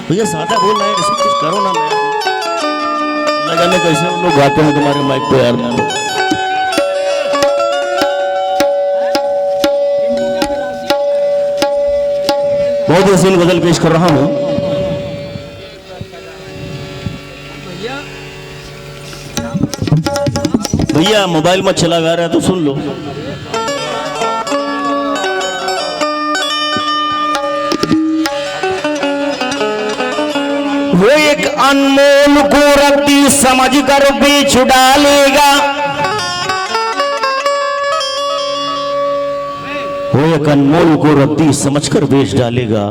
भैया सादा बोल रहे हैं, इसमें कुछ करो ना। मैं अल्लाह जाने कैसे उन लोग गाते हैं तुम्हारे माइक पे यार। बहुत हसीन गजल पेश कर रहा हूं। भैया मोबाइल में चला जा रहा है तो सुन लो। वो एक अनमोल को रद्दी समझ कर बेच डालेगा, वो एक अनमोल को रद्दी समझ कर बेच डालेगा।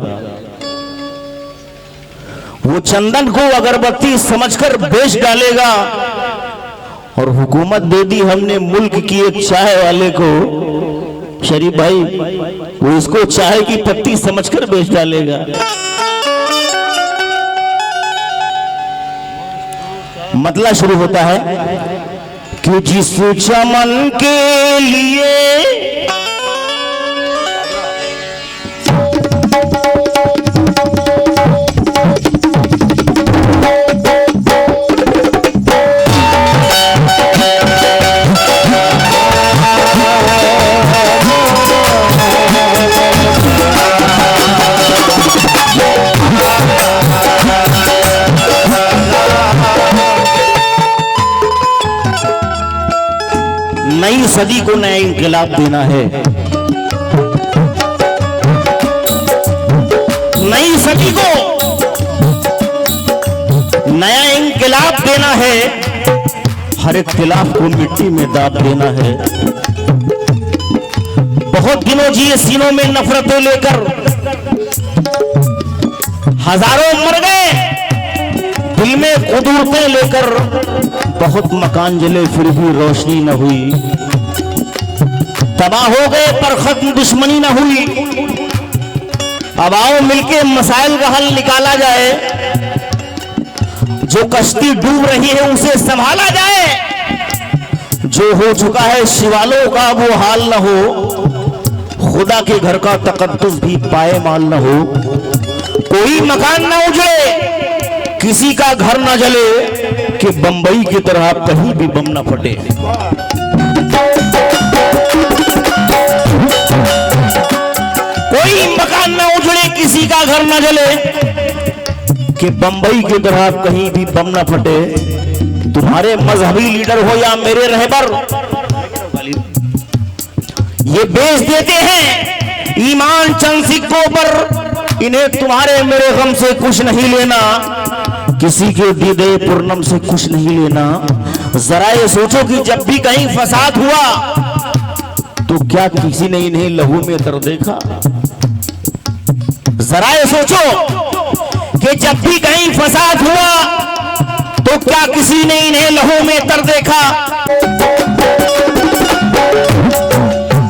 वो चंदन को अगरबत्ती समझकर बेच डालेगा, और हुकूमत दे दी हमने मुल्क की एक चाय वाले को, शरीफ भाई वो इसको चाय की पत्ती समझकर बेच डालेगा। मतलब शुरू होता है कि जिस चमन के लिए नई सदी को नया इंकलाब देना है, नई सदी को नया इंकलाब देना है, हर इख्तिलाफ को मिट्टी में दाब देना है। बहुत दिनों जिए सीनों में नफरतें लेकर, हजारों मर गए दिल में कुदरतें लेकर। बहुत मकान जले फिर भी रोशनी न हुई, तबाह हो गए पर खत्म दुश्मनी न हुई। अब आओ मिलके मसाइल का हल निकाला जाए, जो कश्ती डूब रही है उसे संभाला जाए। जो हो चुका है शिवालों का वो हाल न हो, खुदा के घर का तकद्दुस भी पाए माल न हो। कोई मकान न उजड़े, किसी का घर न जले, कि बंबई की तरह कहीं भी बम न फटे। कोई मकान न उजड़े, किसी का घर न जले, कि बंबई की तरह कहीं भी बम न फटे। तुम्हारे मजहबी लीडर हो या मेरे रहबर, ये बेच देते हैं ईमान चंद सिक्कों पर। इन्हें तुम्हारे मेरे गम से कुछ नहीं लेना, किसी के दीदे पूर्णम से कुछ नहीं लेना। जरा ये सोचो कि जब भी कहीं फसाद हुआ तो क्या किसी ने इन्हें लहू में तर देखा। जरा ये सोचो कि जब भी कहीं फसाद हुआ तो क्या किसी ने इन्हें लहू में तर देखा।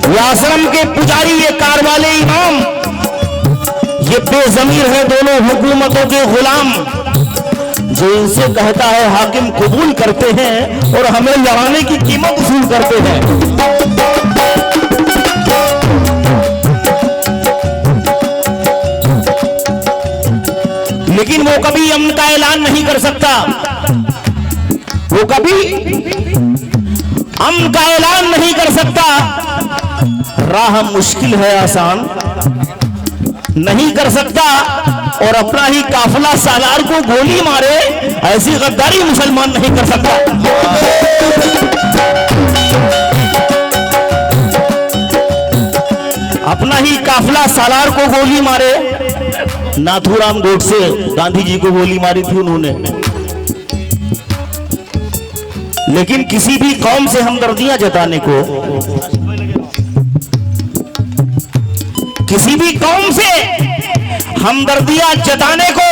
ये आश्रम के पुजारी, ये कार वाले इमाम, ये बेजमीर है दोनों हुकूमतों के गुलाम। जो इनसे कहता है हाकिम कबूल करते हैं, और हमें लड़ाने की कीमत वसूल करते हैं। लेकिन वो कभी अमन का ऐलान नहीं कर सकता, वो कभी अमन का ऐलान नहीं कर सकता। राह मुश्किल है आसान नहीं कर सकता, और अपना ही काफिला सालार को गोली मारे ऐसी गद्दारी मुसलमान नहीं कर सकता। अपना ही काफिला सालार को गोली मारे। नाथूराम गोडसे गांधी जी को गोली मारी थी उन्होंने, लेकिन किसी भी कौम से हमदर्दियां जताने को, किसी भी कौम से हमदर्दियां जताने को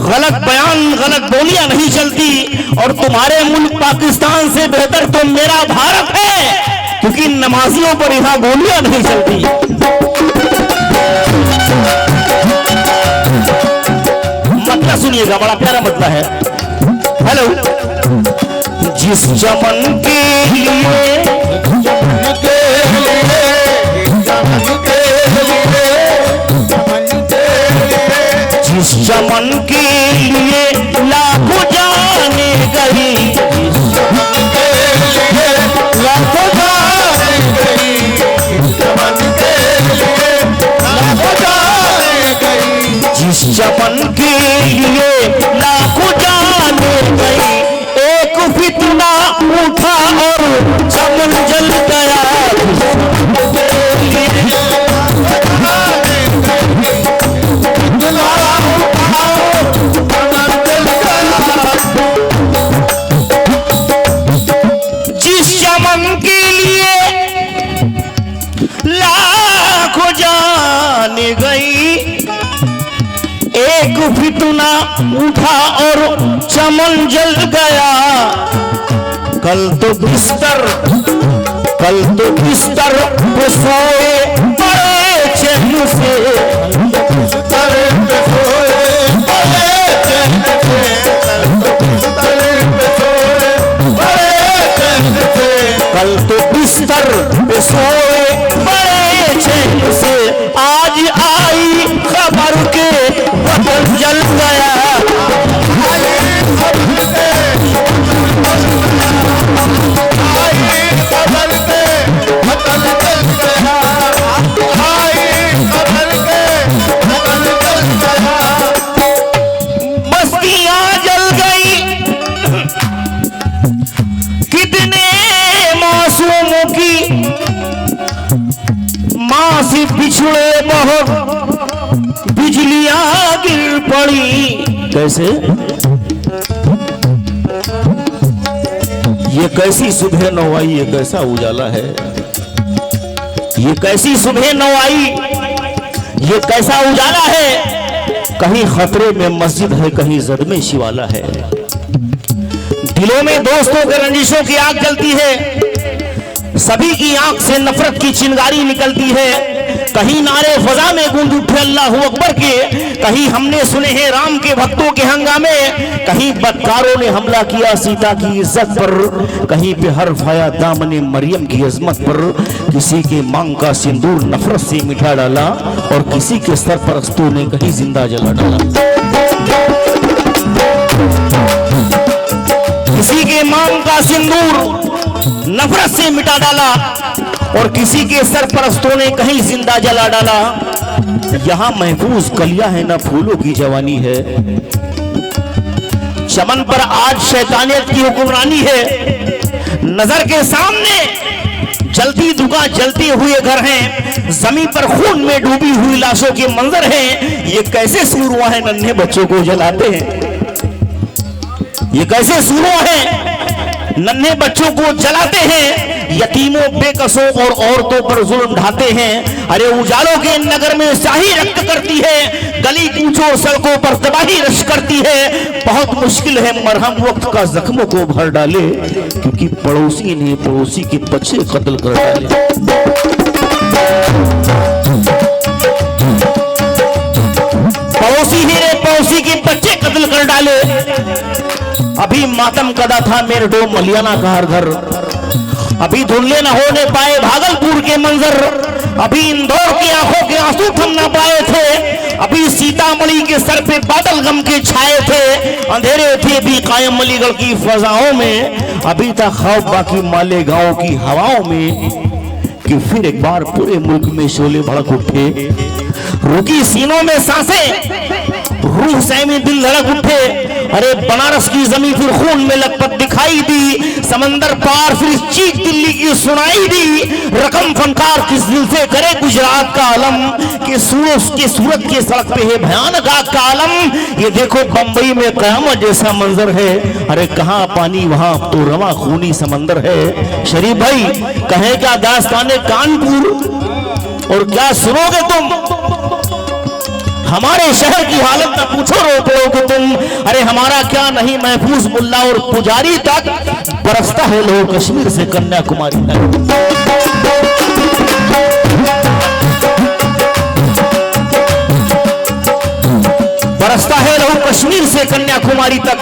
गलत बयान, गलत बोलियां नहीं चलती। और तुम्हारे मुल्क पाकिस्तान से बेहतर तो मेरा भारत है, क्योंकि नमाजियों पर यहां गोलियां नहीं चलती। मतलब सुनिएगा, बड़ा प्यारा मतलब है। हेलो, जिस चमन के लिए जिस चमन के लिए लाखों जाने गई, लाखों जाने गई, चमन के लिए लाखों जाने गई, जिस चमन के लिए लाखों जाने गई, एक फितना उठा और चमन जल गया। जिस चमन के लिए लाखों जाने गई, एक फितना उठा और चमन जल गया। कल तो बिस्तर पे सोए बड़े चैन से, बिस्तर पे सोए बड़े चैन से, बिस्तर पे सोए बड़े चैन से, कल तो बिस्तर पे सोए बड़े चैन से, आज आई खबर के वतन जल गया। बस्तियां जल गई, कितने मासूमों की मां से बिछड़े बहुत बिजलियां गिर पड़ी। कैसे? ये कैसी सुबह नौ आई, ये कैसा उजाला है, ये कैसी सुबह नौ आई, ये कैसा उजाला है। कहीं खतरे में मस्जिद है, कहीं जद में शिवाला है। दिलों में दोस्तों के रंजिशों की आग जलती है, सभी की आंख से नफरत की चिंगारी निकलती है। कहीं नारे फजा में गूंज उठे अल्लाहू अकबर के, कहीं हमने सुने हैं राम के भक्तों के हंगामे, कहीं बदकारों ने हमला किया सीता की इज्जत पर, कहीं पे हर्फ आया दामने मरियम की अजमत पर। किसी के मांग का सिंदूर नफरत से मिठा डाला और किसी के सरपरस्तों ने कहीं जिंदा जला डाला। किसी के मांग का सिंदूर नफरत से मिटा डाला और किसी के सरपरस्तों ने कहीं जिंदा जला डाला। यहाँ महफूज कलियां है ना फूलों की जवानी है, चमन पर आज शैतानियत की हुक्मरानी है। नजर के सामने जलती दुकान जलते हुए घर हैं, जमीन पर खून में डूबी हुई लाशों के मंजर हैं। ये कैसे सूरुआ है नन्हे बच्चों को जलाते हैं, ये कैसे सूरुआ है नन्हे बच्चों को जलाते हैं, यतीमों बेकसों और औरतों पर जुल्म ढाते हैं। अरे उजालों के नगर में शाही रक्त करती है, गली कूचों सड़कों पर तबाही रश करती है। बहुत मुश्किल है मरहम वक्त का जख्मों को भर डाले, क्योंकि पड़ोसी ने पड़ोसी के बच्चे कत्ल कर डाले। पड़ोसी ही ने पड़ोसी के बच्चे कत्ल कर डाले। अभी मातम कदा था मेरे डो मलियाना का हर घर, अभी धुंधले न होने पाए भागलपुर के मंजर, अभी इंदौर की आंखों के आंसू थम न पाए थे, अभी सीतामढ़ी के सर पे बादल गम के छाए थे। अंधेरे थे भी कायम अलीगढ़ की फजाओं में, अभी तक खौफ बाकी मालेगांव की हवाओं में, कि फिर एक बार पूरे मुल्क में शोले भड़क उठे। रुकी सीनों में सांसें, रूह सहमी दिल धड़क उठे। अरे बनारस की जमीन फिर खून में लथपथ दिखाई दी, समंदर पार फिर चीख दिल्ली की सुनाई दी। रकम फनकार किस दिल से करे गुजरात का आलम, कि सूरत के सड़क पे है भयानक आग का आलम। ये देखो बंबई में कयामत जैसा मंजर है, अरे कहाँ पानी वहां तो रवा खूनी समंदर है। शरीफ भाई कहे क्या दास्ताने कानपुर, और क्या सुनोगे तुम हमारे शहर की हालत न पूछो रो पड़ोगे तुम। अरे हमारा क्या नहीं महफूज मुल्ला और पुजारी तक बरसता है लो कश्मीर से कन्याकुमारी तक। बरसता है लो कश्मीर से कन्याकुमारी तक।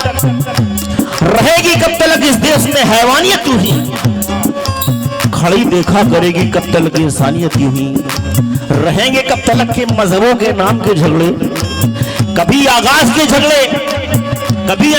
रहेगी कब तक इस देश में हैवानियत यूं ही, खड़ी देखा करेगी कब तक इंसानियत यूं ही। रहेंगे कब तक के मजहबों के नाम के झगड़े, कभी आगाज के झगड़े, कभी